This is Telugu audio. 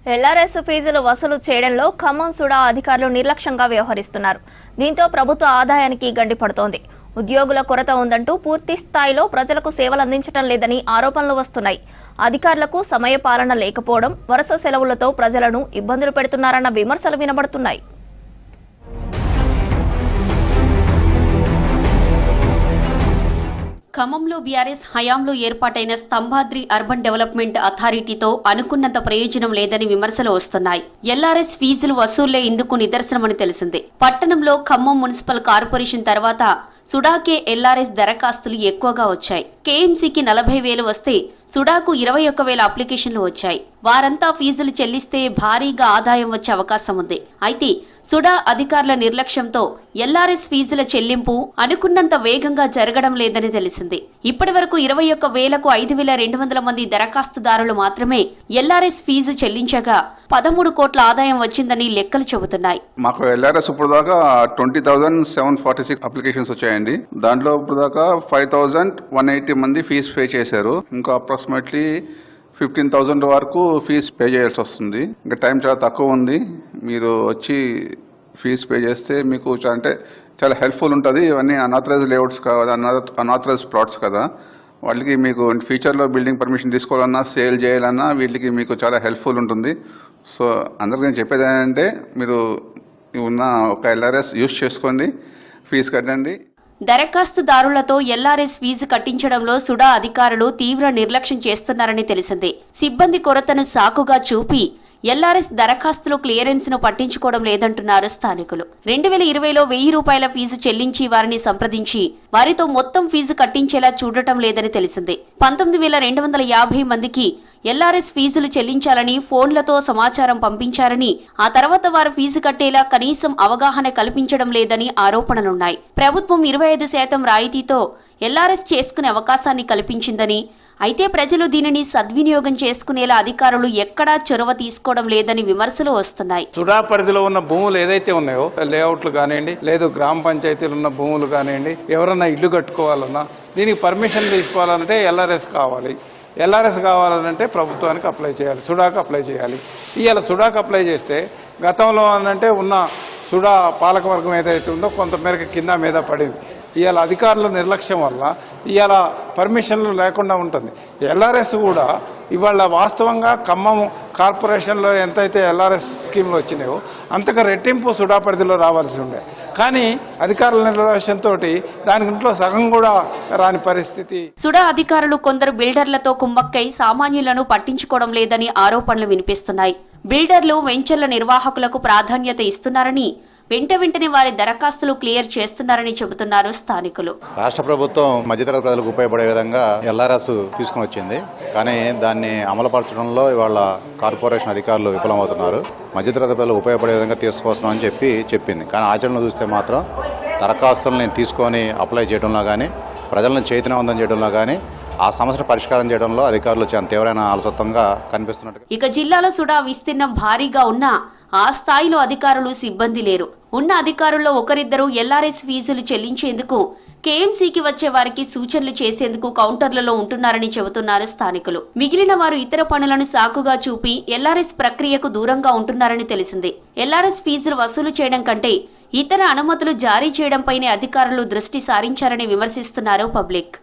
ఎల్ఆర్ఎస్ ఫీజులు వసూలు చేయడంలో ఖమ్మం సుడా అధికారులు నిర్లక్ష్యంగా వ్యవహరిస్తున్నారు. దీంతో ప్రభుత్వ ఆదాయానికి గండిపడుతోంది. ఉద్యోగుల కొరత ఉందంటూ పూర్తి స్థాయిలో ప్రజలకు సేవలు అందించడం లేదని ఆరోపణలు వస్తున్నాయి. అధికారులకు సమయపాలన లేకపోవడం, వరుస సెలవులతో ప్రజలను ఇబ్బందులు పెడుతున్నారన్న విమర్శలు వినబడుతున్నాయి. ఖమ్మంలో బీఆర్ఎస్ హయాంలో ఏర్పాటైన స్తంభాద్రి అర్బన్ డెవలప్మెంట్ అథారిటీతో అనుకున్నంత ప్రయోజనం లేదని విమర్శలు వస్తున్నాయి. ఎల్ఆర్ఎస్ ఫీజులు వసూళ్లే ఇందుకు నిదర్శనమని తెలిసింది. పట్టణంలో ఖమ్మం మున్సిపల్ కార్పొరేషన్ తర్వాత సుడాకే ఎల్ఆర్ఎస్ దరఖాస్తులు ఎక్కువగా వచ్చాయి. కేఎంసీకి 40,000 వస్తే సుడాకు 21,000 అప్లికేషన్లు వచ్చాయి. వారంతా ఫీజులు చెల్లిస్తే భారీగా ఆదాయం వచ్చే అవకాశం ఉంది. అయితే సుడా అధికారుల నిర్లక్ష్యంతో ఎల్ఆర్ఎస్ ఫీజుల చెల్లింపు అనుకున్నంత వేగంగా జరగడం లేదని తెలిసింది. ఇప్పటి వరకు 21,000కు 5,200 మంది దరఖాస్తుదారులు మాత్రమే ఎల్ఆర్ఎస్ ఫీజు చెల్లించగా 13 కోట్ల ఆదాయం వచ్చిందని లెక్కలు చెబుతున్నాయి. మాకు ఎల్ఆర్ఎస్ ఇప్పుడు దాకా 20,746 అప్లికేషన్స్ వచ్చాయండి. దాంట్లో ఇప్పుడు దాకా 5,180 మంది ఫీజు పే చేశారు. ఇంకా అప్రాక్సిమేట్లీ 15,000 వరకు ఫీజు పే చేయాల్సి వస్తుంది. ఇంకా టైం చాలా తక్కువ ఉంది. మీరు వచ్చి ఫీజు పే చేస్తే మీకు అంటే చాలా హెల్ప్ఫుల్ ఉంటుంది. ఇవన్నీ అన్ఆథరైజ్ లేఅవుట్స్ కదా, అన్ఆథరైజ్ ప్లాట్స్ కదా, వాళ్ళకి మీకు ఫ్యూచర్లో బిల్డింగ్ పర్మిషన్ తీసుకోవాలన్నా సేల్ చేయాలన్నా వీటికి మీకు చాలా హెల్ప్ఫుల్ ఉంటుంది. సో అందరికీ నేను చెప్పేది ఏంటంటే మీరు ఉన్న ఒక ఎల్ఆర్ఎస్ యూజ్ చేసుకోండి, ఫీజు కట్టండి. దరఖాస్తుదారులతో ఎల్ఆర్ఎస్ ఫీజు కట్టించడంలో సుడా అధికారులు తీవ్ర నిర్లక్ష్యం చేస్తున్నారని తెలిసింది. సిబ్బంది కొరతను సాకుగా చూపి ఎల్ఆర్ఎస్ దరఖాస్తుల క్లియరెన్స్ ను పట్టించుకోవడం లేదంటున్నారు స్థానికులు. 2020లో 1,000 రూపాయల ఫీజు చెల్లించి వారిని సంప్రదించి వారితో మొత్తం ఫీజు కట్టించేలా చూడటం లేదని తెలిసింది. 19,250 మందికి ఎల్ఆర్ఎస్ ఫీజులు చెల్లించాలని ఫోన్లతో సమాచారం పంపించారని, ఆ తర్వాత వారు ఫీజు కట్టేలా కనీసం అవగాహన కల్పించడం లేదని ఆరోపణలున్నాయి. ప్రభుత్వం 25% రాయితీతో ఎల్ఆర్ఎస్ చేసుకునే అవకాశాన్ని కల్పించిందని, అయితే ప్రజలు దీనిని సద్వినియోగం చేసుకునేలా అధికారులు ఎక్కడా చొరవ తీసుకోవడం లేదని విమర్శలు వస్తున్నాయి. సుడా పరిధిలో ఉన్న భూములు ఏదైతే ఉన్నాయో లేఅవుట్లు కానివ్వండి, లేదు గ్రామ పంచాయతీలు ఉన్న భూములు కానివ్వండి, ఎవరన్నా ఇల్లు కట్టుకోవాలన్నా దీనికి పర్మిషన్ తీసుకోవాలంటే ఎల్ఆర్ఎస్ కావాలి. ఎల్ఆర్ఎస్ కావాలంటే ప్రభుత్వానికి అప్లై చేయాలి, సుడాకు అప్లై చేయాలి. ఇవాళ సుడాకు అప్లై చేస్తే గతంలో అనంటే ఉన్న సుడా పాలకవర్గం ఏదైతే ఉందో కొంతమేరకు కింద మీద పడింది. ఇవాళ అధికారుల నిర్లక్ష్యం వల్ల ఇవాళ పర్మిషన్లు లేకుండా ఉంటుంది. ఎల్ఆర్ఎస్ కూడా ఇవాళ వాస్తవంగా ఖమ్మం కార్పొరేషన్లో ఎంతైతే ఎల్ఆర్ఎస్ స్కీమ్లు వచ్చినాయో అంతగా రెట్టింపు సుడా పరిధిలో రావాల్సి ఉండే, కానీ అధికారుల నిర్లక్ష్యంతో దానిలో సగం కూడా రాని పరిస్థితి. సుడా అధికారులు కొందరు బిల్డర్లతో కుమ్మక్కై సామాన్యులను పట్టించుకోవడం లేదని ఆరోపణలు వినిపిస్తున్నాయి. బిల్డర్లు వెంచర్ల నిర్వాహకులకు ప్రాధాన్యత ఇస్తున్నారని, వెంటనే వారి దరఖాస్తులు క్లియర్ చేస్తున్నారని చెబుతున్నారు స్థానికులు. రాష్ట్ర ప్రభుత్వం మధ్యతరగతి ప్రజలకు ఉపయోగపడే విధంగా ఎల్ఆర్ఎస్ తీసుకుని వచ్చింది, కానీ దాన్ని అమలుపరచడంలో ఇవాళ కార్పొరేషన్ అధికారులు విఫలమవుతున్నారు. మధ్యతరగతి ప్రజలకు ఉపయోగపడే విధంగా తీసుకొస్తామని చెప్పింది, కానీ ఆచరణలో చూస్తే మాత్రం దరఖాస్తులను తీసుకొని అప్లై చేయడంలో కానీ, ప్రజలను చైతన్యవంతం చేయడంలో కానీ, ఆ సమస్యను పరిష్కారం చేయడంలో అధికారులు చాలా తీవ్రమైన అలసత్వంగా కనిపిస్తున్నట్టు. ఇక జిల్లాల సుడా విస్తీర్ణం భారీగా ఉన్నా ఆ స్థాయిలో అధికారులు సిబ్బంది లేరు. ఉన్న అధికారుల్లో ఒకరిద్దరు ఎల్ఆర్ఎస్ ఫీజులు చెల్లించేందుకు, కేఎంసీకి వచ్చే వారికి సూచనలు చేసేందుకు కౌంటర్లలో ఉంటున్నారని చెబుతున్నారు స్థానికులు. మిగిలిన వారు ఇతర పనులను సాకుగా చూపి ఎల్ఆర్ఎస్ ప్రక్రియకు దూరంగా ఉంటున్నారని తెలిసింది. ఎల్ఆర్ఎస్ ఫీజులు వసూలు చేయడం కంటే ఇతర అనుమతులు జారీ చేయడంపైనే అధికారులు దృష్టి సారించారని విమర్శిస్తున్నారు పబ్లిక్.